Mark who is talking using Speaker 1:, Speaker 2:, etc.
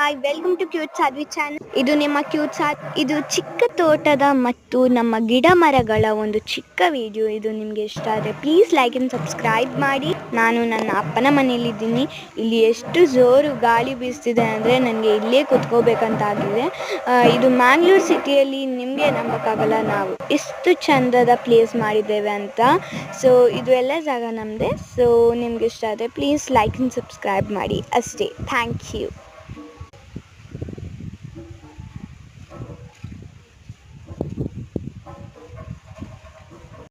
Speaker 1: Hi, welcome to cute Sadhvi channel. ಇದು ನಿಮ್ಮ cute ಇದು ಚಿಕ್ಕ ತೋಟದ ಮತ್ತು ನಮ್ಮ ಗಿಡ ಮರಗಳ ಒಂದು ಚಿಕ್ಕ ವಿಡಿಯೋ. ಇದು ನಿಮಗೆ ಇಷ್ಟ ಆದರೆ ಪ್ಲೀಸ್ ಲೈಕ್ ಆ್ಯಂಡ್ ಸಬ್ಸ್ಕ್ರೈಬ್ ಮಾಡಿ. ನಾನು ನನ್ನ ಅಪ್ಪನ ಮನೆಯಲ್ಲಿದ್ದೀನಿ. ಇಲ್ಲಿ ಎಷ್ಟು ಜೋರು ಗಾಳಿ ಬೀಸ್ತಿದೆ ಅಂದರೆ ನನಗೆ ಇಲ್ಲೇ ಕುತ್ಕೋಬೇಕಂತಾಗಿದೆ. ಇದು ಮ್ಯಾಂಗ್ಳೂರ್ ಸಿಟಿಯಲ್ಲಿ ನಿಮಗೆ ನಂಬೋಕ್ಕಾಗಲ್ಲ ನಾವು ಎಷ್ಟು ಚಂದದ ಪ್ಲೇಸ್ ಮಾಡಿದ್ದೇವೆ ಅಂತ. ಸೊ ಇದು ಎಲ್ಲ ಜಾಗ ನಮ್ಮದೇ. ಸೊ ನಿಮ್ಗೆ ಇಷ್ಟ ಆದರೆ ಪ್ಲೀಸ್ ಲೈಕ್ ಆ್ಯಂಡ್ ಸಬ್ಸ್ಕ್ರೈಬ್ ಮಾಡಿ ಅಷ್ಟೇ. Thank you.